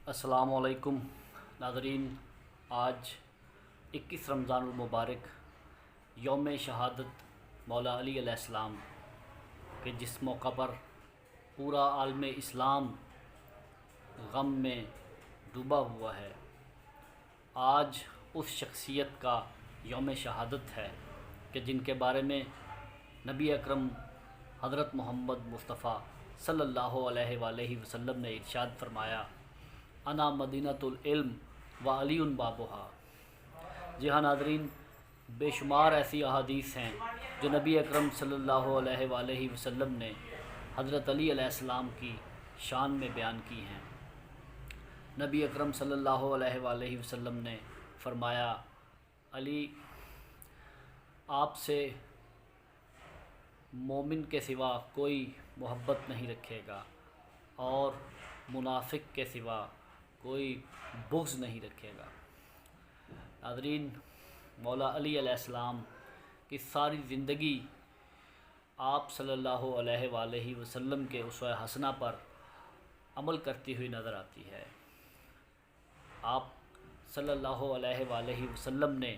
السلام علیکم ناظرین، آج 21 رمضان المبارک یوم شہادت مولا علی علیہ السلام کہ جس موقع پر پورا عالم اسلام غم میں ڈوبا ہوا ہے۔ آج اس شخصیت کا یوم شہادت ہے کہ جن کے بارے میں نبی اکرم حضرت محمد مصطفیٰ صلی اللہ علیہ وآلہ وسلم نے ارشاد فرمایا، انا مدینۃ العلم و علی بابھا۔ جی ہاں ناظرین، بے شمار ایسی احادیث ہیں جو نبی اکرم صلی اللہ علیہ وآلہ وسلم نے حضرت علی علیہ السلام کی شان میں بیان کی ہیں۔ نبی اکرم صلی اللہ علیہ وآلہ وسلم نے فرمایا، علی آپ سے مومن کے سوا کوئی محبت نہیں رکھے گا اور منافق کے سوا کوئی بغض نہیں رکھے گا۔ ناظرین، مولا علی علیہ السلام کی ساری زندگی آپ صلی اللہ علیہ وآلہ وسلم کے اسوہ حسنہ پر عمل کرتی ہوئی نظر آتی ہے۔ آپ صلی اللہ علیہ وآلہ وسلم نے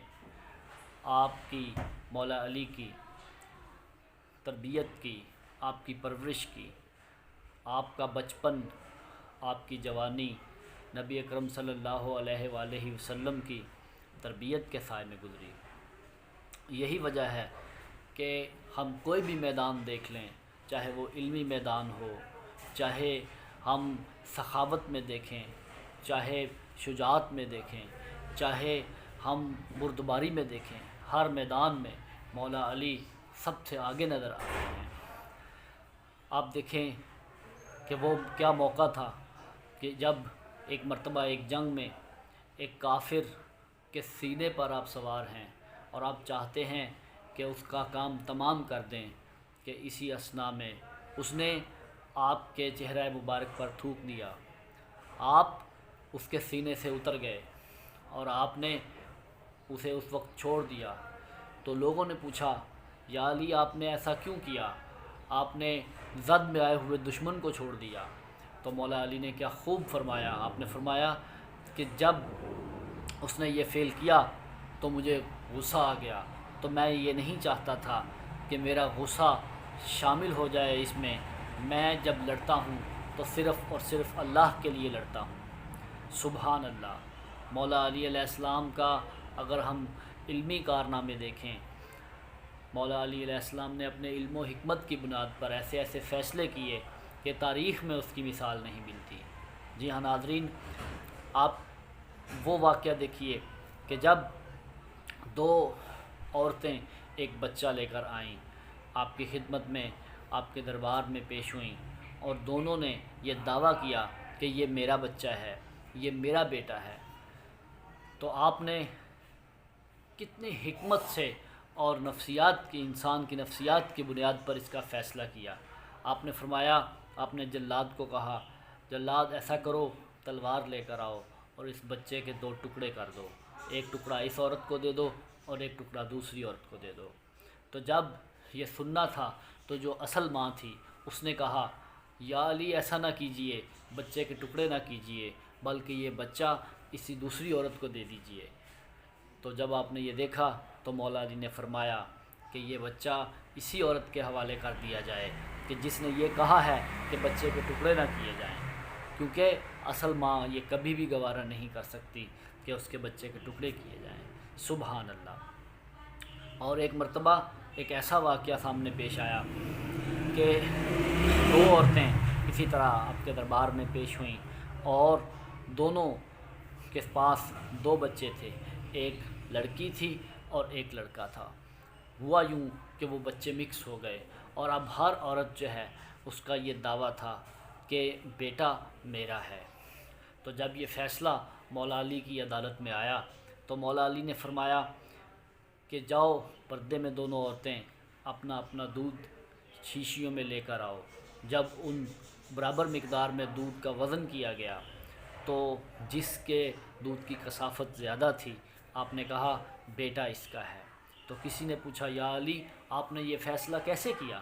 آپ کی مولا علی کی تربیت کی، آپ کی پرورش کی، آپ کا بچپن، آپ کی جوانی نبی اکرم صلی اللہ علیہ وآلہ وسلم کی تربیت کے سائے میں گزری۔ یہی وجہ ہے کہ ہم کوئی بھی میدان دیکھ لیں، چاہے وہ علمی میدان ہو، چاہے ہم سخاوت میں دیکھیں، چاہے شجاعت میں دیکھیں، چاہے ہم بردباری میں دیکھیں، ہر میدان میں مولا علی سب سے آگے نظر آتے ہیں۔ آپ دیکھیں کہ وہ کیا موقع تھا کہ جب ایک مرتبہ ایک جنگ میں ایک کافر کے سینے پر آپ سوار ہیں اور آپ چاہتے ہیں کہ اس کا کام تمام کر دیں، کہ اسی اثناء میں اس نے آپ کے چہرہ مبارک پر تھوک دیا، آپ اس کے سینے سے اتر گئے اور آپ نے اسے اس وقت چھوڑ دیا۔ تو لوگوں نے پوچھا، یا علی آپ نے ایسا کیوں کیا؟ آپ نے زد میں آئے ہوئے دشمن کو چھوڑ دیا۔ تو مولا علی نے کیا خوب فرمایا، آپ نے فرمایا کہ جب اس نے یہ فعل کیا تو مجھے غصہ آ گیا، تو میں یہ نہیں چاہتا تھا کہ میرا غصہ شامل ہو جائے اس میں جب لڑتا ہوں تو صرف اور صرف اللہ کے لیے لڑتا ہوں۔ سبحان اللہ۔ مولا علی علیہ السلام کا اگر ہم علمی کارنامے دیکھیں، مولا علی علیہ السلام نے اپنے علم و حکمت کی بنیاد پر ایسے ایسے فیصلے کیے کہ تاریخ میں اس کی مثال نہیں ملتی۔ جی ہاں ناظرین، آپ وہ واقعہ دیکھیے کہ جب دو عورتیں ایک بچہ لے کر آئیں، آپ کی خدمت میں، آپ کے دربار میں پیش ہوئیں، اور دونوں نے یہ دعویٰ کیا کہ یہ میرا بچہ ہے، یہ میرا بیٹا ہے، تو آپ نے کتنی حکمت سے اور نفسیات کی، انسان کی نفسیات کی بنیاد پر اس کا فیصلہ کیا۔ آپ نے فرمایا، آپ نے جلاد کو کہا، جلاد ایسا کرو، تلوار لے کر آؤ اور اس بچے کے دو ٹکڑے کر دو، ایک ٹکڑا اس عورت کو دے دو اور ایک ٹکڑا دوسری عورت کو دے دو۔ تو جب یہ سننا تھا تو جو اصل ماں تھی اس نے کہا، یا علی ایسا نہ کیجئے، بچے کے ٹکڑے نہ کیجئے، بلکہ یہ بچہ اسی دوسری عورت کو دے دیجئے۔ تو جب آپ نے یہ دیکھا تو مولا علی نے فرمایا کہ یہ بچہ اسی عورت کے حوالے کر دیا جائے کہ جس نے یہ کہا ہے کہ بچے کے ٹکڑے نہ کیے جائیں، کیونکہ اصل ماں یہ کبھی بھی گوارا نہیں کر سکتی کہ اس کے بچے کے ٹکڑے کیے جائیں۔ سبحان اللہ۔ اور ایک مرتبہ ایک ایسا واقعہ سامنے پیش آیا کہ دو عورتیں اسی طرح آپ کے دربار میں پیش ہوئیں اور دونوں کے پاس دو بچے تھے، ایک لڑکی تھی اور ایک لڑکا تھا۔ ہوا یوں کہ وہ بچے مکس ہو گئے اور اب ہر عورت جو ہے اس کا یہ دعویٰ تھا کہ بیٹا میرا ہے۔ تو جب یہ فیصلہ مولا علی کی عدالت میں آیا تو مولا علی نے فرمایا کہ جاؤ، پردے میں دونوں عورتیں اپنا اپنا دودھ شیشیوں میں لے کر آؤ۔ جب ان برابر مقدار میں دودھ کا وزن کیا گیا تو جس کے دودھ کی کثافت زیادہ تھی، آپ نے کہا بیٹا اس کا ہے۔ تو کسی نے پوچھا، یا علی آپ نے یہ فیصلہ کیسے کیا؟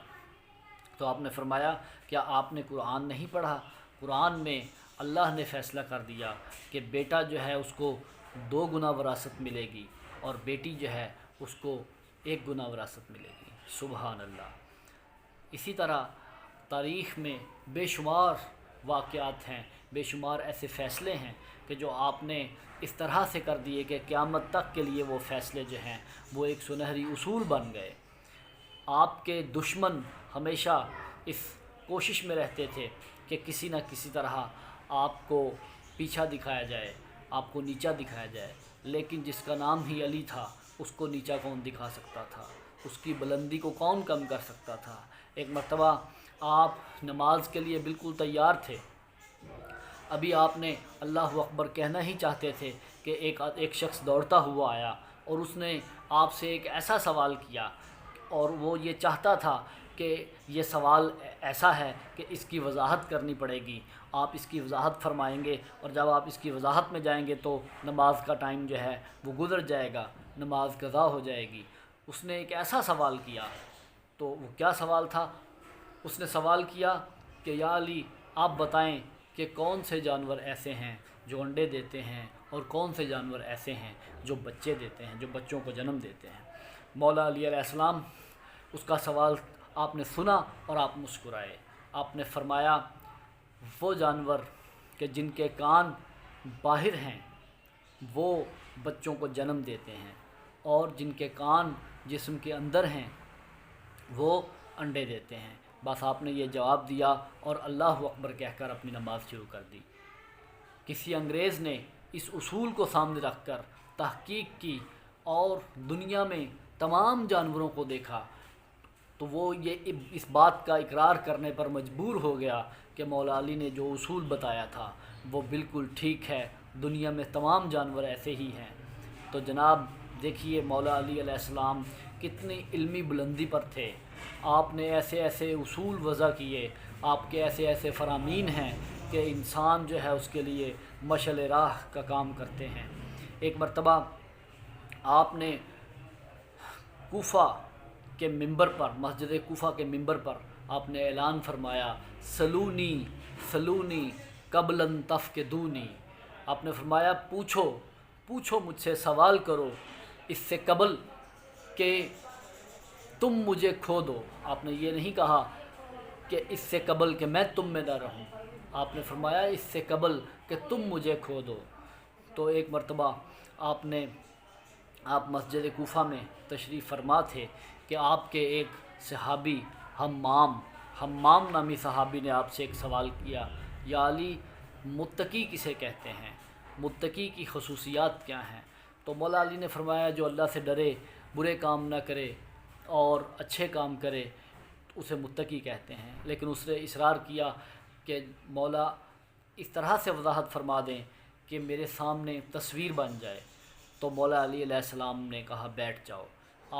تو آپ نے فرمایا، کیا آپ نے قرآن نہیں پڑھا؟ قرآن میں اللہ نے فیصلہ کر دیا کہ بیٹا جو ہے اس کو 2 گنا وراثت ملے گی اور بیٹی جو ہے اس کو 1 گنا وراثت ملے گی۔ سبحان اللہ۔ اسی طرح تاریخ میں بے شمار واقعات ہیں، بے شمار ایسے فیصلے ہیں کہ جو آپ نے اس طرح سے کر دیے کہ قیامت تک کے لیے وہ فیصلے جو ہیں وہ ایک سنہری اصول بن گئے۔ آپ کے دشمن ہمیشہ اس کوشش میں رہتے تھے کہ کسی نہ کسی طرح آپ کو پیچھا دکھایا جائے، آپ کو نیچا دکھایا جائے، لیکن جس کا نام ہی علی تھا اس کو نیچا کون دکھا سکتا تھا، اس کی بلندی کو کون کم کر سکتا تھا۔ ایک مرتبہ آپ نماز کے لیے بالکل تیار تھے، ابھی آپ نے اللہ اکبر کہنا ہی چاہتے تھے کہ ایک شخص دوڑتا ہوا آیا اور اس نے آپ سے ایک ایسا سوال کیا، اور وہ یہ چاہتا تھا کہ یہ سوال ایسا ہے کہ اس کی وضاحت کرنی پڑے گی، آپ اس کی وضاحت فرمائیں گے، اور جب آپ اس کی وضاحت میں جائیں گے تو نماز کا ٹائم جو ہے وہ گزر جائے گا، نماز قضا ہو جائے گی۔ اس نے ایک ایسا سوال کیا، تو وہ کیا سوال تھا؟ اس نے سوال کیا کہ یا علی آپ بتائیں کہ کون سے جانور ایسے ہیں جو انڈے دیتے ہیں اور کون سے جانور ایسے ہیں جو بچے دیتے ہیں، جو بچوں کو جنم دیتے ہیں۔ مولا علی علیہ السلام اس کا سوال آپ نے سنا اور آپ مسکرائے۔ آپ نے فرمایا وہ جانور کہ جن کے کان باہر ہیں وہ بچوں کو جنم دیتے ہیں، اور جن کے کان جسم کے اندر ہیں وہ انڈے دیتے ہیں۔ بس آپ نے یہ جواب دیا اور اللہ اکبر کہہ کر اپنی نماز شروع کر دی۔ کسی انگریز نے اس اصول کو سامنے رکھ کر تحقیق کی اور دنیا میں تمام جانوروں کو دیکھا، تو وہ یہ اس بات کا اقرار کرنے پر مجبور ہو گیا کہ مولا علی نے جو اصول بتایا تھا وہ بالکل ٹھیک ہے، دنیا میں تمام جانور ایسے ہی ہیں۔ تو جناب دیکھیے مولا علی علیہ السلام کتنی علمی بلندی پر تھے، آپ نے ایسے ایسے اصول وضع کیے، آپ کے ایسے ایسے فرامین ہیں کہ انسان جو ہے اس کے لیے مشعل راہ کا کام کرتے ہیں۔ ایک مرتبہ آپ نے کوفہ کے ممبر پر، مسجد کوفہ کے ممبر پر آپ نے اعلان فرمایا سلونی سلونی قبل ان تفقدونی۔ آپ نے فرمایا پوچھو مجھ سے، سوال کرو اس سے قبل کہ تم مجھے کھو دو۔ آپ نے یہ نہیں کہا کہ اس سے قبل کہ میں تم میں نہ رہوں، آپ نے فرمایا اس سے قبل کہ تم مجھے کھو دو۔ تو ایک مرتبہ آپ مسجد کوفہ میں تشریف فرما تھے کہ آپ کے ایک صحابی حمام نامی صحابی نے آپ سے ایک سوال کیا، یا علی متقی کسے کہتے ہیں، متقی کی خصوصیات کیا ہیں؟ تو مولا علی نے فرمایا جو اللہ سے ڈرے، برے کام نہ کرے اور اچھے کام کرے اسے متقی کہتے ہیں۔ لیکن اس نے اصرار کیا کہ مولا اس طرح سے وضاحت فرما دیں کہ میرے سامنے تصویر بن جائے۔ تو مولا علی علیہ السلام نے کہا بیٹھ جاؤ۔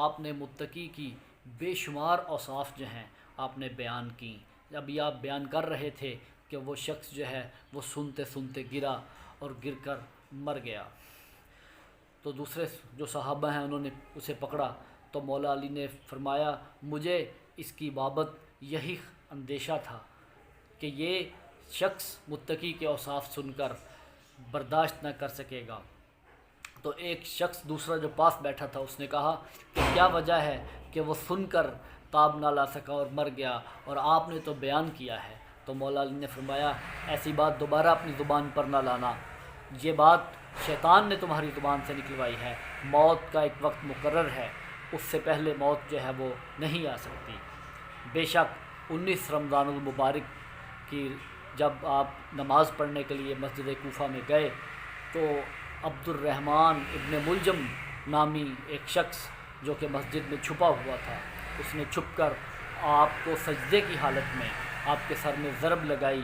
آپ نے متقی کی بے شمار اوصاف جو ہیں آپ نے بیان کی۔ ابھی آپ بیان کر رہے تھے کہ وہ شخص جو ہے وہ سنتے سنتے گرا اور گر کر مر گیا، تو دوسرے جو صحابہ ہیں انہوں نے اسے پکڑا، تو مولا علی نے فرمایا مجھے اس کی بابت یہی اندیشہ تھا کہ یہ شخص متقی کے اوصاف سن کر برداشت نہ کر سکے گا۔ تو ایک شخص دوسرا جو پاس بیٹھا تھا اس نے کہا کہ کیا وجہ ہے کہ وہ سن کر تاب نہ لا سکا اور مر گیا، اور آپ نے تو بیان کیا ہے۔ تو مولا علی نے فرمایا ایسی بات دوبارہ اپنی زبان پر نہ لانا، یہ بات شیطان نے تمہاری زبان سے نکلوائی ہے، موت کا ایک وقت مقرر ہے، اس سے پہلے موت جو ہے وہ نہیں آ سکتی۔ بے شک 19 رمضان المبارک کی جب آپ نماز پڑھنے کے لیے مسجد کوفہ میں گئے تو عبد الرحمن ابن ملجم نامی ایک شخص جو کہ مسجد میں چھپا ہوا تھا، اس نے چھپ کر آپ کو سجدے کی حالت میں آپ کے سر میں ضرب لگائی،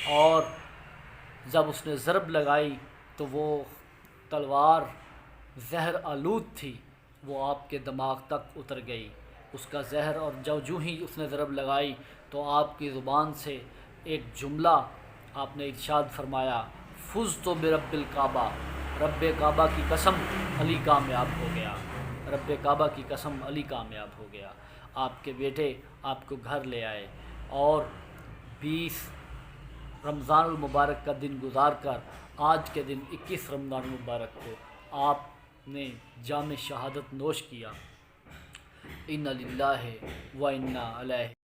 اور جب اس نے ضرب لگائی تو وہ تلوار زہر آلود تھی، وہ آپ کے دماغ تک اتر گئی اس کا زہر، اور جو ہی اس نے ضرب لگائی تو آپ کی زبان سے ایک جملہ آپ نے ارشاد فرمایا فزت برب الکعبہ، رب کعبہ کی قسم علی کامیاب ہو گیا، رب کعبہ کی قسم علی کامیاب ہو گیا۔ آپ کے بیٹے آپ کو گھر لے آئے اور 20 رمضان المبارک کا دن گزار کر آج کے دن 21 رمضان المبارک کو آپ نے جام شہادت نوش کیا۔ اِنَّا لِلَّهِ وَإِنَّا عَلَيْهِ